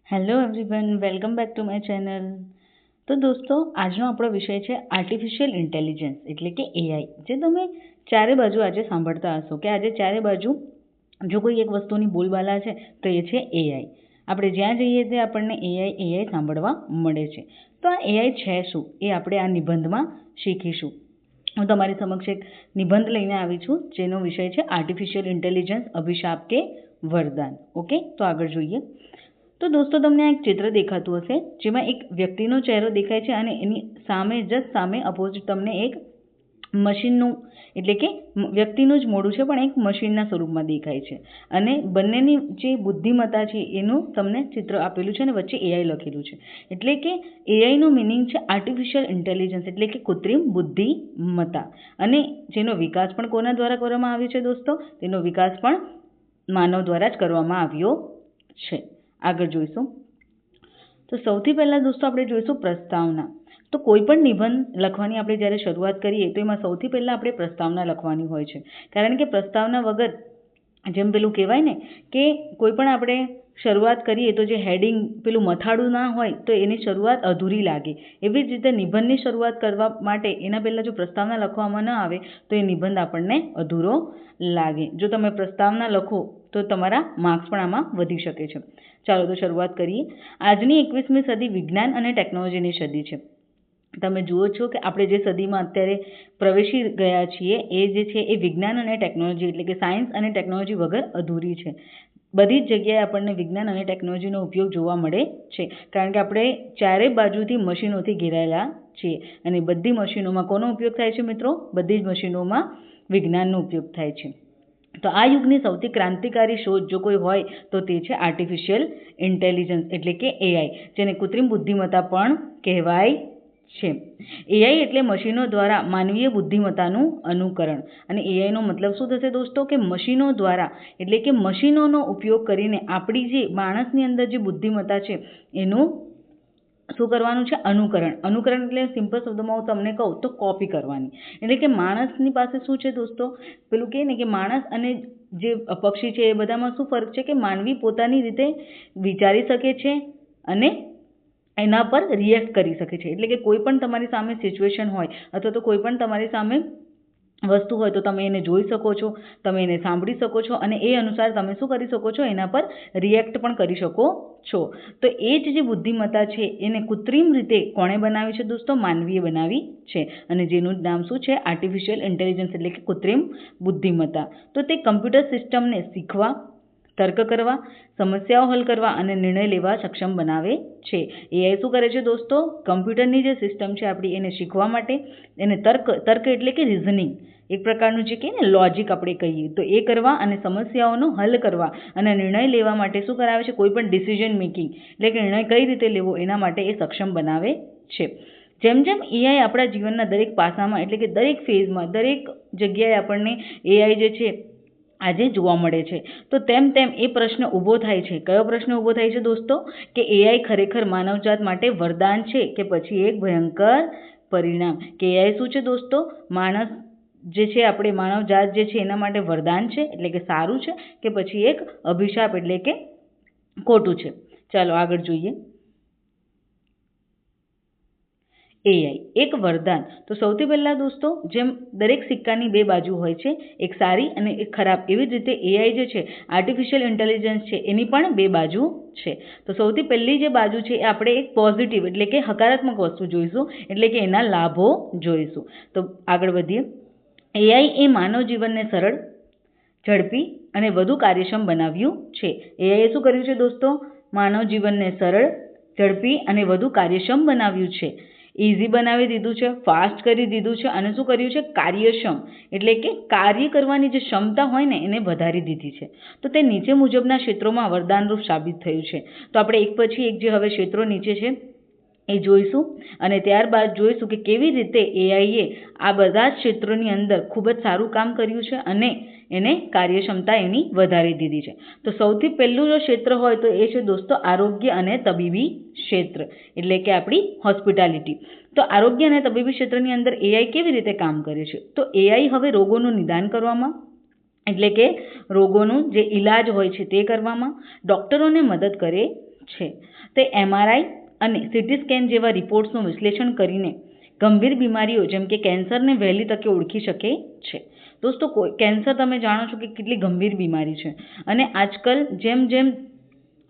Hello everyone, welcome back to my channel. તો દોસ્તો, આજનો આપણો વિષય છે આર્ટિફિશિયલ ઇન્ટેલિજન્સ એટલે કે એઆઈ. જે તમે ચારે બાજુ આજે સાંભળતા હશો કે આજે ચારે બાજુ જો કોઈ એક વસ્તુની બોલબાલા છે તો એ છે એઆઈ. આપણે જ્યાં જઈએ તે આપણને એઆઈ સાંભળવા મળે છે. તો આ એઆઈ છે શું એ આપણે આ નિબંધમાં શીખીશું. હું તમારી સમક્ષ એક નિબંધ લઈને આવી છું જેનો વિષય છે આર્ટિફિશિયલ ઇન્ટેલિજન્સ અભિશાપ કે વરદાન. ઓકે, તો આગળ જોઈએ. તો દોસ્તો, તમને આ એક ચિત્ર દેખાતું હશે જેમાં એક વ્યક્તિનો ચહેરો દેખાય છે અને એની સામે જસ્ટ સામે અપોઝિટ તમને એક મશીનનું એટલે કે વ્યક્તિનું જ મોઢું છે પણ એક મશીનના સ્વરૂપમાં દેખાય છે. અને બંનેની જે બુદ્ધિમત્તા છે એનું તમને ચિત્ર આપેલું છે અને વચ્ચે એઆઈ લખેલું છે. એટલે કે એઆઈનો મિનિંગ છે આર્ટિફિશિયલ ઇન્ટેલિજન્સ એટલે કે કૃત્રિમ બુદ્ધિમત્તા. અને જેનો વિકાસ પણ કોના દ્વારા કરવામાં આવ્યો છે દોસ્તો? તેનો વિકાસ પણ માનવ દ્વારા જ કરવામાં આવ્યો છે. આગળ જોઈશું. તો સૌથી પહેલાં દોસ્તો આપણે જોઈશું પ્રસ્તાવના. તો કોઈ પણ નિબંધ લખવાની આપણે જ્યારે શરૂઆત કરીએ તો એમાં સૌથી પહેલાં આપણે પ્રસ્તાવના લખવાની હોય છે. કારણ કે પ્રસ્તાવના વગર જેમ પેલું કહેવાય ને કે કોઈ પણ આપણે શરૂઆત કરીએ તો જે હેડિંગ પેલું મથાળું ના હોય તો એની શરૂઆત અધૂરી લાગે. એવી જ રીતે નિબંધની શરૂઆત કરવા માટે એના પહેલાં જો પ્રસ્તાવના લખવામાં ન આવે તો એ નિબંધ આપણને અધૂરો લાગે. જો તમે પ્રસ્તાવના લખો તો તમારા માર્ક્સ પણ આમાં વધી શકે છે. ચાલો તો શરૂઆત કરીએ. આજની 21મી સદી વિજ્ઞાન અને ટેકનોલોજીની સદી છે. તમે જુઓ છો કે આપણે જે સદીમાં અત્યારે પ્રવેશી ગયા છીએ એ જે છે એ વિજ્ઞાન અને ટેકનોલોજી એટલે કે સાયન્સ અને ટેકનોલોજી વગર અધૂરી છે. બધી જ જગ્યાએ આપણને વિજ્ઞાન અને ટેકનોલોજીનો ઉપયોગ જોવા મળે છે. કારણ કે આપણે ચારે બાજુથી મશીનોથી ઘેરાયેલા છીએ અને બધી મશીનોમાં કોનો ઉપયોગ થાય છે મિત્રો? બધી જ મશીનોમાં વિજ્ઞાનનો ઉપયોગ થાય છે. તો આ યુગની સૌથી ક્રાંતિકારી શોધ જો કોઈ હોય તો તે છે આર્ટિફિશિયલ ઇન્ટેલિજન્સ એટલે કે એઆઈ, જેને કૃત્રિમ બુદ્ધિમત્તા પણ કહેવાય છે. એઆઈ એટલે મશીનો દ્વારા માનવીય બુદ્ધિમત્તાનું અનુકરણ. અને એઆઈનો મતલબ શું થશે દોસ્તો? કે મશીનો દ્વારા એટલે કે મશીનોનો ઉપયોગ કરીને આપણી જે માણસની અંદર જે બુદ્ધિમત્તા છે એનું શું કરવાનું છે? અનુકરણ. અનુકરણ એટલે સિમ્પલ શબ્દોમાં હું તમને કહું તો કોપી કરવાની. એટલે કે માણસની પાસે શું છે દોસ્તો? પેલું કહે ને કે માણસ અને જે પક્ષી છે એ બધામાં શું ફરક છે? કે માનવી પોતાની રીતે વિચારી શકે છે અને એના પર રિએક્ટ કરી શકે છે. એટલે કે કોઈ પણ તમારી સામે સિચ્યુએશન હોય અથવા તો કોઈ પણ તમારી સામે વસ્તુ હોય તો તમે એને જોઈ શકો છો, તમે એને સાંભળી શકો છો અને એ અનુસાર તમે શું કરી શકો છો? એના પર રિએક્ટ પણ કરી શકો છો. તો એ જ જે બુદ્ધિમત્તા છે એને કૃત્રિમ રીતે કોણે બનાવી છે દોસ્તો? માનવીએ બનાવી છે. અને જેનું નામ શું છે? આર્ટિફિશિયલ ઇન્ટેલિજન્સ એટલે કે કૃત્રિમ બુદ્ધિમત્તા. તો તે કમ્પ્યુટર સિસ્ટમને શીખવા, તર્ક કરવા, સમસ્યાઓ હલ કરવા અને નિર્ણય લેવા સક્ષમ બનાવે છે. એઆઈ શું કરે છે દોસ્તો? કમ્પ્યુટરની જે સિસ્ટમ છે આપણી એને શીખવા માટે એને તર્ક એટલે કે રિઝનિંગ, એક પ્રકારનું જે કહે ને લોજિક આપણે કહીએ તો એ કરવા અને સમસ્યાઓનો હલ કરવા અને નિર્ણય લેવા માટે શું કરાવે છે? કોઈ પણ ડિસિઝન મેકિંગ એટલે કે નિર્ણય કઈ રીતે લેવો એના માટે એ સક્ષમ બનાવે છે. જેમ જેમ એઆઈ આપણા જીવનના દરેક પાસામાં એટલે કે દરેક ફેઝમાં દરેક જગ્યાએ આપણને એઆઈ જે છે આજે જોવા મળે છે તો તેમ તેમ એ પ્રશ્ન ઊભો થાય છે. કયો પ્રશ્ન ઊભો થાય છે દોસ્તો? કે એઆઈ ખરેખર માનવજાત માટે વરદાન છે કે પછી એક ભયંકર પરિણામ? કે એઆઈ શું છે દોસ્તો? માણસ જે છે આપણે માનવજાત જે છે એના માટે વરદાન છે એટલે કે સારું છે કે પછી એક અભિશાપ એટલે કે ખોટું છે? ચાલો આગળ જોઈએ. એઆઈ એક વરદાન. તો સૌથી પહેલાં દોસ્તો, જેમ દરેક સિક્કાની બે બાજુ હોય છે, એક સારી અને એક ખરાબ, એવી જ રીતે એઆઈ જે છે આર્ટિફિશિયલ ઇન્ટેલિજન્સ છે એની પણ બે બાજુ છે. તો સૌથી પહેલી જે બાજુ છે એ આપણે એક પોઝિટિવ એટલે કે હકારાત્મક વસ્તુ જોઈશું એટલે કે એના લાભો જોઈશું. તો આગળ વધીએ. એઆઈ એ માનવ જીવનને સરળ, ઝડપી અને વધુ કાર્યક્ષમ બનાવ્યું છે. એઆઈએ શું કર્યું છે દોસ્તો? માનવ જીવનને સરળ, ઝડપી અને વધુ કાર્યક્ષમ બનાવ્યું છે. ઇઝી બનાવી દીધું છે, ફાસ્ટ કરી દીધું છે અને શું કર્યું છે? કાર્યક્ષમ એટલે કે કાર્ય કરવાની જે ક્ષમતા હોય ને એને વધારી દીધી છે. તો તે નીચે મુજબના ક્ષેત્રોમાં વરદાનરૂપ સાબિત થયું છે. તો આપણે એક પછી એક જે હવે ક્ષેત્રો નીચે છે એ જોઈશું અને ત્યારબાદ જોઈશું કે કેવી રીતે એઆઈએ આ બધા જ ક્ષેત્રોની અંદર ખૂબ જ સારું કામ કર્યું છે અને એને કાર્યક્ષમતા એની વધારી દીધી છે. તો સૌથી પહેલું જો ક્ષેત્ર હોય તો એ છે દોસ્તો આરોગ્ય અને તબીબી ક્ષેત્ર એટલે કે આપણી હોસ્પિટાલિટી. તો આરોગ્ય અને તબીબી ક્ષેત્રની અંદર એઆઈ કેવી રીતે કામ કરે છે? તો એઆઈ હવે રોગોનું નિદાન કરવામાં એટલે કે રોગોનું જે ઈલાજ હોય છે તે કરવામાં, ડૉક્ટરોને મદદ કરે છે. તે MRI અને CT સ્કેન જેવા રિપોર્ટ્સનું વિશ્લેષણ કરીને ગંભીર બીમારીઓ જેમ કે કેન્સરને વહેલી તકે ઓળખી શકે છે. દોસ્તો, કેન્સર તમે જાણો છો કે કેટલી ગંભીર બીમારી છે અને આજકાલ જેમ જેમ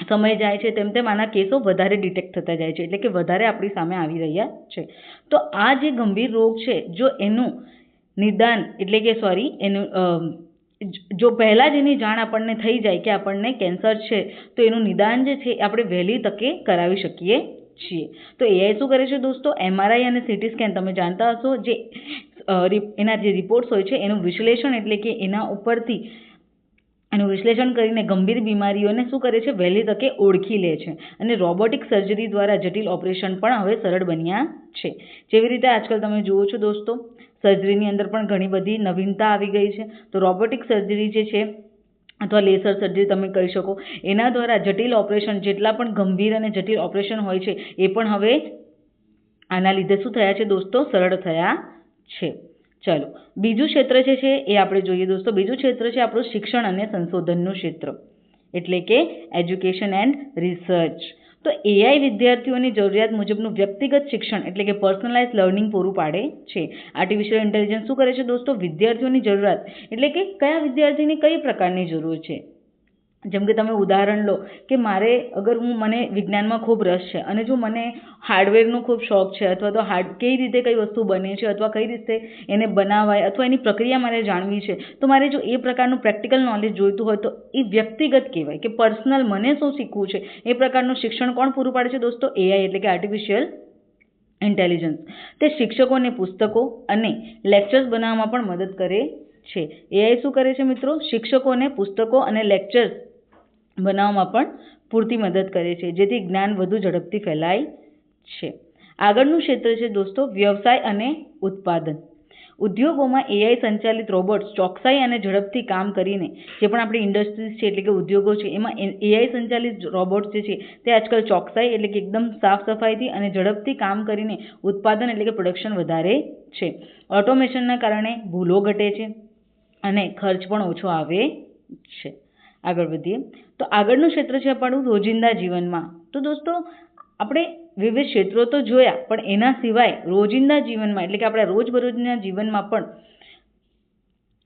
સમય જાય છે તેમ તેમ આના કેસો વધારે ડિટેક્ટ થતા જાય છે, એટલે કે વધારે આપણી સામે આવી રહ્યા છે. તો આ જે ગંભીર રોગ છે, જો એનું નિદાન એટલે કે જો પહેલાં જ એની જાણ આપણને થઈ જાય કે આપણને કેન્સર છે, તો એનું નિદાન જે છે આપણે વહેલી તકે કરાવી શકીએ છીએ. તો AI શું કરે છે દોસ્તો? MRI અને CT સ્કેન તમે જાણતા હશો, જે એના જે રિપોર્ટ્સ હોય છે એનું વિશ્લેષણ એટલે કે એના ઉપરથી એનું વિશ્લેષણ કરીને ગંભીર બીમારીઓને શું કરે છે? વહેલી તકે ઓળખી લે છે. અને રોબોટિક સર્જરી દ્વારા જટિલ ઓપરેશન પણ હવે સરળ બન્યા છે. જેવી રીતે આજકાલ તમે જુઓ છો દોસ્તો, સર્જરીની અંદર પણ ઘણી બધી નવીનતા આવી ગઈ છે. તો રોબોટિક સર્જરી જે છે અથવા લેસર સર્જરી તમે કહી શકો, એના દ્વારા જટિલ ઓપરેશન, જેટલા પણ ગંભીર અને જટિલ ઓપરેશન હોય છે એ પણ હવે આના લીધે શું થયા છે દોસ્તો? સરળ થયા છે. ચલો, બીજું ક્ષેત્ર જે છે એ આપણે જોઈએ દોસ્તો. બીજું ક્ષેત્ર છે આપણું શિક્ષણ અને સંશોધનનું ક્ષેત્ર, એટલે કે એજ્યુકેશન એન્ડ રિસર્ચ. તો AI વિદ્યાર્થીઓની જરૂરિયાત મુજબનું વ્યક્તિગત શિક્ષણ એટલે કે પર્સનલાઇઝ લર્નિંગ પૂરું પાડે છે. આર્ટિફિશિયલ ઇન્ટેલિજન્સ શું કરે છે દોસ્તો? વિદ્યાર્થીઓની જરૂરિયાત એટલે કે કયા વિદ્યાર્થીને કઈ પ્રકારની જરૂર છે. જેમ કે તમે ઉદાહરણ લો કે મને વિજ્ઞાનમાં ખૂબ રસ છે અને જો મને હાર્ડવેરનો ખૂબ શોખ છે, અથવા તો કઈ રીતે કઈ વસ્તુ બને છે અથવા કઈ રીતે એને બનાવાય અથવા એની પ્રક્રિયા મારે જાણવી છે, તો મારે જો એ પ્રકારનું પ્રેક્ટિકલ નોલેજ જોઈતું હોય તો એ વ્યક્તિગત કહેવાય કે પર્સનલ, મને શું શીખવું છે એ પ્રકારનું શિક્ષણ કોણ પૂરું પાડે છે દોસ્તો? AI એટલે કે આર્ટિફિશિયલ ઇન્ટેલિજન્સ. તે શિક્ષકોને પુસ્તકો અને લેક્ચર્સ બનાવવામાં પણ મદદ કરે છે. AI શું કરે છે મિત્રો? શિક્ષકોને પુસ્તકો અને લેક્ચર્સ બનાવવામાં પણ પૂરતી મદદ કરે છે, જેથી જ્ઞાન વધુ ઝડપથી ફેલાય છે. આગળનું ક્ષેત્ર છે દોસ્તો વ્યવસાય અને ઉત્પાદન. ઉદ્યોગોમાં AI સંચાલિત રોબોટ્સ ચોકસાઈ અને ઝડપથી કામ કરીને, જે પણ આપણી ઇન્ડસ્ટ્રીઝ છે એટલે કે ઉદ્યોગો છે એમાં AI સંચાલિત રોબોટ્સ જે છે તે આજકાલ ચોકસાઈ એટલે કે એકદમ સાફ સફાઈથી અને ઝડપથી કામ કરીને ઉત્પાદન એટલે કે પ્રોડક્શન વધારે છે. ઓટોમેશનના કારણે ભૂલો ઘટે છે અને ખર્ચ પણ ઓછો આવે છે. આગળ વધીએ તો આગળનું ક્ષેત્ર છે આપણું રોજિંદા જીવનમાં. તો દોસ્તો, આપણે વિવિધ ક્ષેત્રો તો જોયા, પણ એના સિવાય રોજિંદા જીવનમાં એટલે કે આપણા રોજબરોજના જીવનમાં પણ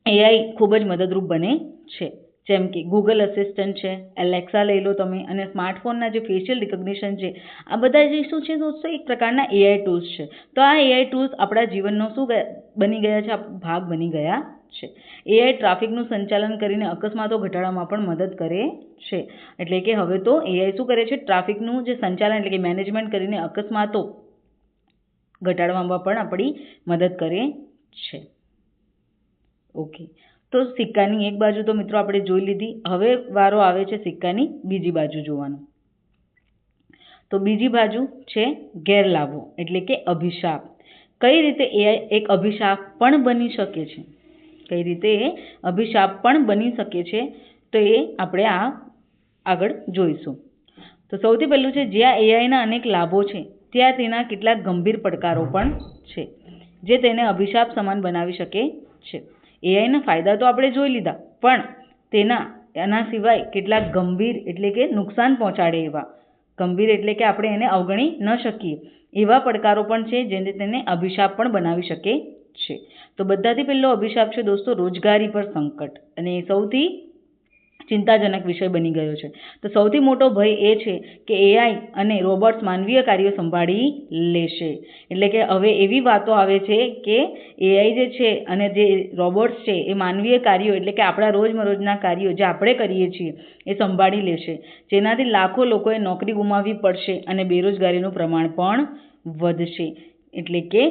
AI ખૂબ જ મદદરૂપ બને છે. જેમ કે ગૂગલ અસિસ્ટન્ટ છે, એલેક્સા લઈ લો તમે, અને સ્માર્ટફોનના જે ફેશિયલ રિકગ્નિશન છે, આ બધા જે શું છે દોસ્તો? એક પ્રકારના AI ટૂલ્સ છે. તો આ AI ટૂલ્સ આપણા જીવનનો શું બની ગયા છે? ભાગ બની ગયા છે. AI ટ્રાફિકનું સંચાલન કરીને અકસ્માતો ઘટાડવામાં પણ મદદ કરે છે. એટલે કે હવે તો AI શું કરે છે? ટ્રાફિકનું જે સંચાલન એટલે કે મેનેજમેન્ટ કરીને અકસ્માતો ઘટાડવામાં પણ આપણી મદદ કરે છે. ઓકે, તો સિક્કાની એક બાજુ તો મિત્રો આપણે જોઈ લીધી. હવે વારો આવે છે સિક્કાની બીજી બાજુ જોવાનો. તો બીજી બાજુ છે ગેરલાભો એટલે કે અભિશાપ. કઈ રીતે AI એક અભિશાપ પણ બની શકે છે? કઈ રીતે અભિશાપ પણ બની શકે છે? તો એ આપણે આગળ જોઈશું. તો સૌથી પહેલું છે, જ્યાં AIના અનેક લાભો છે ત્યાં તેના કેટલાક ગંભીર પડકારો પણ છે, જે તેને અભિશાપ સમાન બનાવી શકે છે. AIના ફાયદા તો આપણે જોઈ લીધા, પણ એના સિવાય કેટલાક ગંભીર એટલે કે નુકસાન પહોંચાડે એવા, ગંભીર એટલે કે આપણે એને અવગણી ન શકીએ એવા પડકારો પણ છે, જેને તેને અભિશાપ પણ બનાવી શકે છે. તો બધાથી પહેલો અભિશાપ છે દોસ્તો રોજગારી પર સંકટ, અને સૌથી ચિંતાજનક વિષય બની ગયો છે. તો સૌથી મોટો ભય એ છે કે AI અને રોબોટ્સ માનવીય કાર્યો સંભાળી લેશે. એટલે કે હવે એવી વાતો આવે છે કે AI જે છે અને જે રોબોટ્સ છે એ માનવીય કાર્યો એટલે કે આપણા રોજમરોજના કાર્યો જે આપણે કરીએ છીએ એ સંભાળી લેશે, જેનાથી લાખો લોકોએ નોકરી ગુમાવવી પડશે અને બેરોજગારીનું પ્રમાણ પણ વધશે. એટલે કે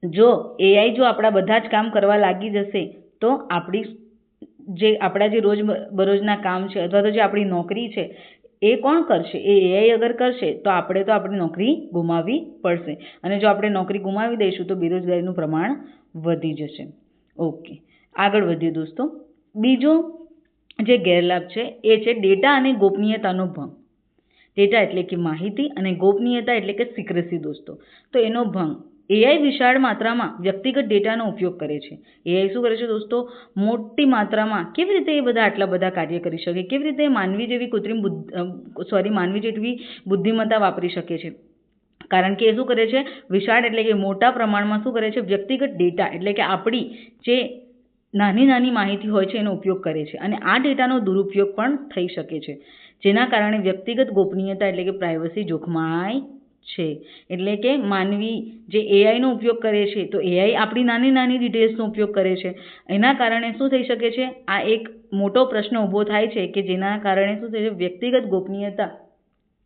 જો AI જો આપણા બધા જ કામ કરવા લાગી જશે તો આપણા જે રોજબરોજના કામ છે અથવા તો જે આપણી નોકરી છે એ કોણ કરશે? એ AI અગર કરશે તો આપણે તો આપણી નોકરી ગુમાવવી પડશે, અને જો આપણે નોકરી ગુમાવી દઈશું તો બેરોજગારીનું પ્રમાણ વધી જશે. ઓકે, આગળ વધીએ દોસ્તો. બીજો જે ગેરલાભ છે એ છે ડેટા અને ગોપનીયતાનો ભંગ. ડેટા એટલે કે માહિતી અને ગોપનીયતા એટલે કે સિક્રેસી દોસ્તો, તો એનો ભંગ. એઆઈ વિશાળ માત્રામાં વ્યક્તિગત ડેટાનો ઉપયોગ કરે છે. એઆઈ શું કરે છે દોસ્તો? મોટી માત્રામાં કેવી રીતે એ બધા આટલા બધા કાર્ય કરી શકે, કેવી રીતે માનવી જેવી માનવી જેટલી બુદ્ધિમત્તા વાપરી શકે છે? કારણ કે એ શું કરે છે? વિશાળ એટલે કે મોટા પ્રમાણમાં શું કરે છે? વ્યક્તિગત ડેટા એટલે કે આપણી જે નાની નાની માહિતી હોય છે એનો ઉપયોગ કરે છે અને આ ડેટાનો દુરુપયોગ પણ થઈ શકે છે, જેના કારણે વ્યક્તિગત ગોપનીયતા એટલે કે પ્રાઇવસી જોખમાય છે. એટલે કે માનવી જે એઆઈનો ઉપયોગ કરે છે તો એઆઈ આપણી નાની નાની ડિટેલ્સનો ઉપયોગ કરે છે. એના કારણે શું થઈ શકે છે? આ એક મોટો પ્રશ્ન ઊભો થાય છે કે જેના કારણે શું થાય છે? વ્યક્તિગત ગોપનીયતા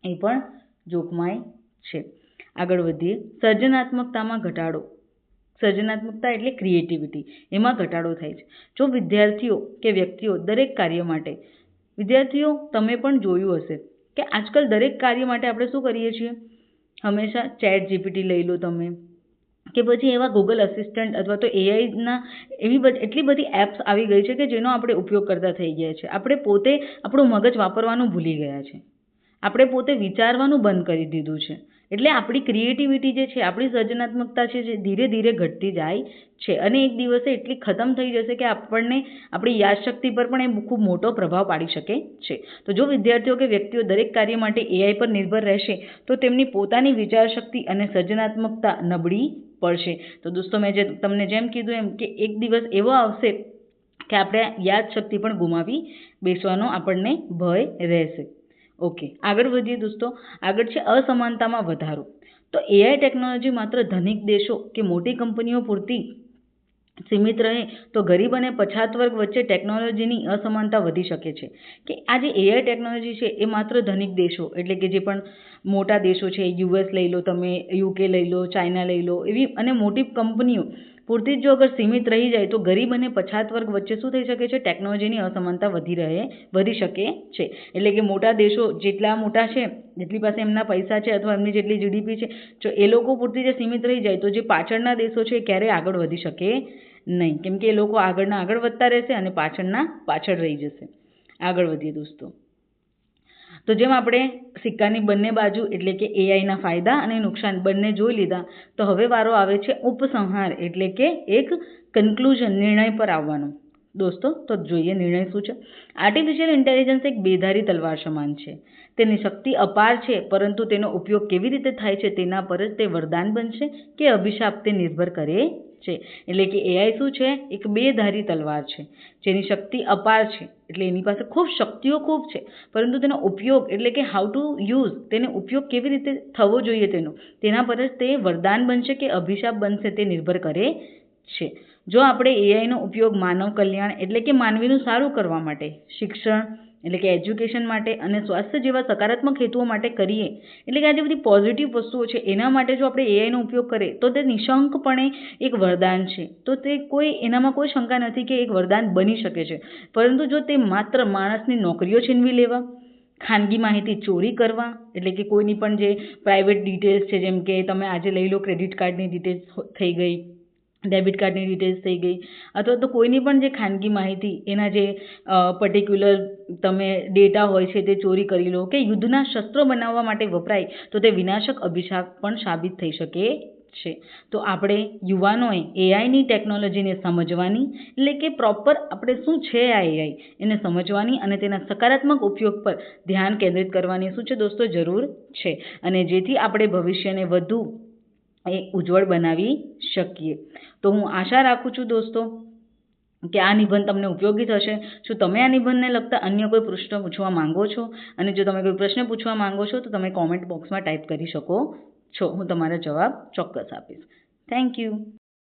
એ પણ જોખમાય છે. આગળ વધીએ. સર્જનાત્મકતામાં ઘટાડો. સર્જનાત્મકતા એટલે ક્રિએટિવિટી, એમાં ઘટાડો થાય છે. જો વિદ્યાર્થીઓ કે વ્યક્તિઓ દરેક કાર્ય માટે, વિદ્યાર્થીઓ તમે પણ જોયું હશે કે આજકાલ દરેક કાર્ય માટે આપણે શું કરીએ છીએ? હંમેશા ચેટ જીપીટી લઈ લો તમે, કે પછી એવા ગૂગલ અસિસ્ટન્ટ અથવા તો એઆઈના એટલી બધી એપ્સ આવી ગઈ છે કે જેનો આપણે ઉપયોગ કરતા થઈ ગયા છે. આપણે પોતે આપણું મગજ વાપરવાનું ભૂલી ગયા છે. આપણે પોતે વિચારવાનું બંધ કરી દીધું છે. એટલે આપણી ક્રિએટિવિટી જે છે, આપણી સર્જનાત્મકતા છે, જે ધીરે ધીરે ઘટતી જાય છે અને એક દિવસે એટલી ખતમ થઈ જશે કે આપણને આપણી યાદશક્તિ પર પણ એ ખૂબ મોટો પ્રભાવ પાડી શકે છે. તો જો વિદ્યાર્થીઓ કે વ્યક્તિઓ દરેક કાર્ય માટે એઆઈ પર નિર્ભર રહેશે તો તેમની પોતાની વિચારશક્તિ અને સર્જનાત્મકતા નબળી પડશે. તો દોસ્તો મેં તમને જેમ કીધું એમ કે એક દિવસ એવો આવશે કે આપણે યાદશક્તિ પણ ગુમાવી બેસવાનો આપણને ભય રહેશે. ઓકે, આગળ વધીએ દોસ્તો. આગળ છે અસમાનતામાં વધારો. તો એઆઈ ટેકનોલોજી માત્ર ધનિક દેશો કે મોટી કંપનીઓ પૂરતી સીમિત રહે તો ગરીબ અને પછાત વર્ગ વચ્ચે ટેકનોલોજીની અસમાનતા વધી શકે છે. કે આ જે એઆઈ ટેકનોલોજી છે એ માત્ર ધનિક દેશો એટલે કે જે પણ મોટા દેશો છે, યુએસ લઈ લો તમે, યુકે લઈ લો, ચાઇના લઈ લો, એવી અને મોટી કંપનીઓ પૂરતી જ જો અગર સીમિત રહી જાય તો ગરીબ અને પછાત વર્ગ વચ્ચે શું થઈ શકે છે? ટેકનોલોજીની અસમાનતા વધી શકે છે. એટલે કે મોટા દેશો જેટલા મોટા છે, જેટલી પાસે એમના પૈસા છે અથવા એમની જેટલી જીડીપી છે, જો એ લોકો પૂરતી જે સીમિત રહી જાય તો જે પાછળના દેશો છે એ ક્યારેય આગળ વધી શકે નહીં, કેમ કે એ લોકો આગળના આગળ વધતા રહેશે અને પાછળના પાછળ રહી જશે. આગળ વધીએ દોસ્તો. તો જેમ આપણે સિક્કાની બંને બાજુ એટલે કે એઆઈના ફાયદા અને નુકસાન બંને જોઈ લીધા, તો હવે વારો આવે છે ઉપસંહાર એટલે કે એક કન્ક્લુઝન, નિર્ણય પર આવવાનો. દોસ્તો તો જોઈએ નિર્ણય શું છે. આર્ટિફિશિયલ ઇન્ટેલિજન્સ એક બેધારી તલવાર સમાન છે. તેની શક્તિ અપાર છે, પરંતુ તેનો ઉપયોગ કેવી રીતે થાય છે તેના પર જ તે વરદાન બનશે કે અભિશાપ તે નિર્ભર કરે છે. એટલે કે એઆઈ શું છે? એક બેધારી તલવાર છે જેની શક્તિ અપાર છે. એટલે એની પાસે શક્તિઓ ખૂબ છે, પરંતુ તેનો ઉપયોગ એટલે કે હાઉ ટુ યુઝ, તેનો ઉપયોગ કેવી રીતે થવો જોઈએ તેના પર જ તે વરદાન બનશે કે અભિશાપ બનશે તે નિર્ભર કરે છે. જો આપણે એઆઈનો ઉપયોગ માનવ કલ્યાણ એટલે કે માનવીનું સારું કરવા માટે, શિક્ષણ એટલે કે એજ્યુકેશન માટે અને સ્વાસ્થ્ય જેવા સકારાત્મક હેતુઓ માટે કરીએ, એટલે કે આ જે બધી પોઝિટિવ વસ્તુઓ છે એના માટે જો આપણે એઆઈનો ઉપયોગ કરીએ તો તે નિઃશંકપણે એક વરદાન છે. તો તે એનામાં કોઈ શંકા નથી કે એક વરદાન બની શકે છે. પરંતુ જો તે માત્ર માણસની નોકરીઓ છીનવી લેવા, ખાનગી માહિતી ચોરી કરવા, એટલે કે કોઈની પણ જે પ્રાઇવેટ ડિટેલ્સ છે, જેમ કે તમે આજે લઈ લો ક્રેડિટ કાર્ડની ડિટેલ્સ થઈ ગઈ, ડેબિટ કાર્ડની ડિટેલ્સ થઈ ગઈ, અથવા તો કોઈની પણ જે ખાનગી માહિતી, એના જે પર્ટિક્યુલર તમે ડેટા હોય છે તે ચોરી કરી લો, કે યુદ્ધના શસ્ત્રો બનાવવા માટે વપરાય તો તે વિનાશક અભિશાપ પણ સાબિત થઈ શકે છે. તો આપણે યુવાનોએ એઆઈની ટેકનોલોજીને સમજવાની, એટલે કે પ્રોપર આપણે શું છે આ એઆઈ એને સમજવાની અને તેના સકારાત્મક ઉપયોગ પર ધ્યાન કેન્દ્રિત કરવાની શું છે દોસ્તો? જરૂર છે. અને જેથી આપણે ભવિષ્યને વધુ ઉજ્જવળ બનાવી શકીએ. તો હું આશા રાખું છું દોસ્તો કે આ નિબંધ તમને ઉપયોગી થશે. શું તમે આ નિબંધને લગતા અન્ય કોઈ પ્રશ્ન પૂછવા માંગો છો? અને જો તમે કોઈ પ્રશ્ન પૂછવા માંગો છો તો તમે કોમેન્ટ બોક્સમાં ટાઈપ કરી શકો છો. હું તમારા જવાબ ચોક્કસ આપીશ. Thank you.